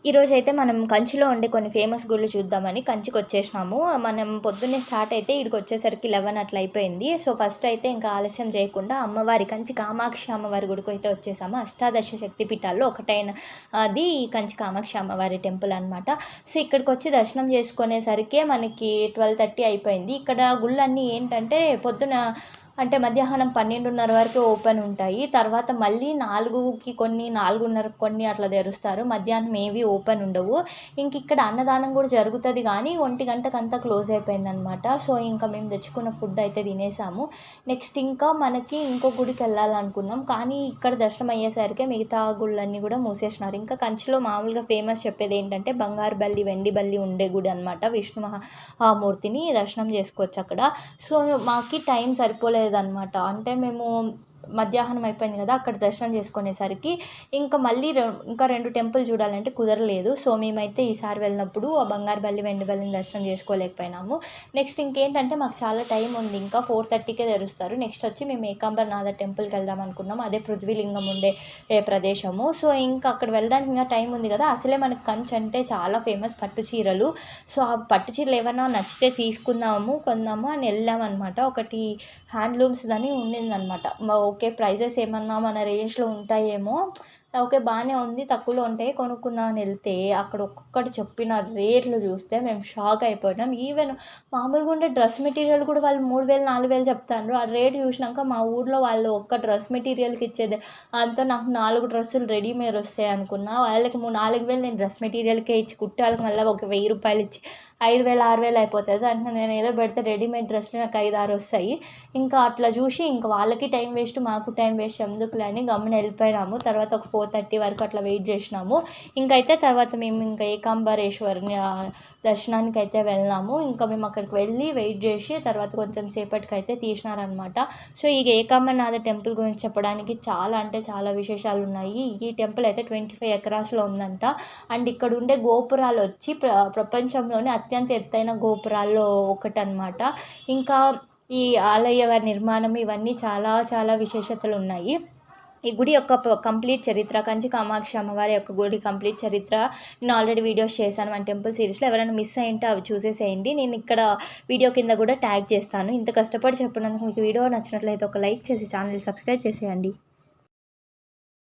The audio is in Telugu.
ఈరోజైతే మనం కంచిలో ఉండే కొన్ని ఫేమస్ గుళ్ళు చూద్దామని కంచికొచ్చేసినాము. మనం పొద్దున్నే స్టార్ట్ అయితే ఈడికొచ్చేసరికి 11 అట్లా అయిపోయింది. సో, ఫస్ట్ అయితే ఇంకా ఆలస్యం చేయకుండా అమ్మవారి కంచి కామాక్షి అమ్మవారి గుడికైతే వచ్చేసాము. అష్టాదశ శక్తి పీఠాల్లో ఒకటైన అది కంచి కామాక్షి అమ్మవారి టెంపుల్ అనమాట. సో, ఇక్కడికొచ్చి దర్శనం చేసుకునేసరికే మనకి 12:30 అయిపోయింది. ఇక్కడ గుళ్ళన్నీ ఏంటంటే పొద్దున అంటే మధ్యాహ్నం 12:30 వరకే ఓపెన్ ఉంటాయి. తర్వాత మళ్ళీ 4కి కొన్ని, 4:30కి కొన్ని అట్లా తెరుస్తారు. మధ్యాహ్నం ఏవి ఓపెన్ ఉండవు. ఇక్కడ అన్నదానం కూడా జరుగుతది గానీ 1 గంటకంతా క్లోజ్ అయిపోయిందనమాట. సో, ఇంకా మేము తెచ్చుకున్న ఫుడ్ అయితే తినేసాము. నెక్స్ట్ ఇంకా మనకి ఇంకో గుడికెళ్ళాలనుకున్నాం. కానీ ఇక్కడ దర్శనం అయ్యేసరికి మిగతా గుళ్ళన్నీ కూడా మూసేసినారు. ఇంకా కంచిలో మామూలుగా ఫేమస్ చెప్పేదేంటంటే బంగారు బల్లి, వెండి బల్లి ఉండే గుడి అనమాట. విష్ణు మూర్తిని దర్శనం చేసుకోవచ్చు అక్కడ. సో, మాకి టైం సరిపోలేదనమాట. అంటే మేము మధ్యాహ్నం అయిపోయింది కదా! అక్కడ దర్శనం చేసుకునేసరికి ఇంకా మళ్ళీ ఇంకా 2 టెంపుల్ చూడాలంటే కుదరలేదు. సో, మేమైతే ఈసారి వెళ్ళినప్పుడు ఆ బంగారు బల్లి, వెండి బల్లిని దర్శనం చేసుకోలేకపోయినాము. నెక్స్ట్ ఇంకేంటంటే మాకు చాలా టైం ఉంది. ఇంకా 4:30కే తెరుస్తారు. నెక్స్ట్ వచ్చి మేము ఏకాంబరనాథ టెంపుల్‌కి వెళ్దాం అనుకున్నాం. అదే పృథ్వీలింగం ఉండే ప్రదేశము. సో, ఇంకా అక్కడ వెళ్ళడానికి ఇంకా టైం ఉంది కదా! అసలే మనకు కంచి అంటే చాలా ఫేమస్ పట్టు చీరలు. సో, ఆ పట్టు చీరలు ఏవన్నా నచ్చితే కొందాము అని వెళ్ళామనమాట. ఒకటి హ్యాండ్లూమ్స్‌దని ఉండిందనమాట. ఓకే. ప్రైజెస్ ఏమన్నా మన రేంజ్‌లో ఉంటాయేమో, ఓకే. బానే ఉంది. తక్కువలో ఉంటాయి కొనుక్కుందామని వెళ్తే అక్కడ ఒక్కొక్కటి చెప్పిన రేట్లు చూస్తే మేము షాక్ అయిపోయినాం. ఈవెన్ మామూలుగా ఉండే డ్రెస్ మెటీరియల్ కూడా వాళ్ళు 3000, 4000 చెప్తాండ్రు. ఆ రేట్ చూసినాక మా ఊర్లో వాళ్ళు ఒక్క డ్రెస్ మెటీరియల్‌కి ఇచ్చేది అంతా నాకు 4 డ్రెస్సులు రెడీమేడ్ వస్తాయి అనుకున్నా. వాళ్ళకి 4000 నేను డ్రెస్ మెటీరియల్‌కే ఇచ్చి కుట్టే వాళ్ళకి మళ్ళీ ఒక 1000 రూపాయలు ఇచ్చి 5000, 6000 అయిపోతది. అంటే నేను ఏదో పెడితే రెడీమేడ్ డ్రెస్‌లు నాకు 5, 6 వస్తాయి. ఇంకా అట్లా చూసి ఇంకా వాళ్ళకి టైం వేస్ట్, మాకు టైం వేస్ట్ ఎందుకులే అని గమ్మున వెళ్ళిపోయినాము. తర్వాత ఒక 4:30 వరకు అట్లా వెయిట్ చేసినాము. తర్వాత మేము ఏకాంబరేశ్వరుని దర్శనానికైతే వెళ్ళాము. ఇంకా మేము అక్కడికి వెళ్ళి వెయిట్ చేసి తర్వాత కొంచెం సేపటికైతే తీసినారనమాట. సో, ఈ ఏకాంబరనాథ టెంపుల్ గురించి చెప్పడానికి చాలా అంటే చాలా విశేషాలు ఉన్నాయి. ఈ టెంపుల్ అయితే 25 ఎకరాస్‌లో ఉందంట. అండ్ ఇక్కడ ఉండే గోపురాలు వచ్చి ప్రపంచంలోనే అత్యంత ఎత్తైన గోపురాల్లో ఒకటనమాట. ఇంకా ఈ ఆలయ నిర్మాణం ఇవన్నీ చాలా చాలా విశేషతలున్నాయి. ఈ గుడి యొక్క కంప్లీట్ చరిత్ర, కంచి కామాక్షి అమ్మవారి యొక్క గుడి కంప్లీట్ చరిత్ర నేను ఆల్రెడీ వీడియోస్ చేశాను మన టెంపుల్ సిరీస్‌లో. ఎవరైనా మిస్ అయ్యుంటే అవి చూసేసేయండి. నేను ఇక్కడ వీడియో కింద కూడా ట్యాగ్ చేస్తాను. ఇంత కష్టపడి చెప్పినందుకు మీకు వీడియో నచ్చినట్లయితే ఒక లైక్ చేసి ఛానల్ సబ్స్క్రైబ్ చేసేయండి.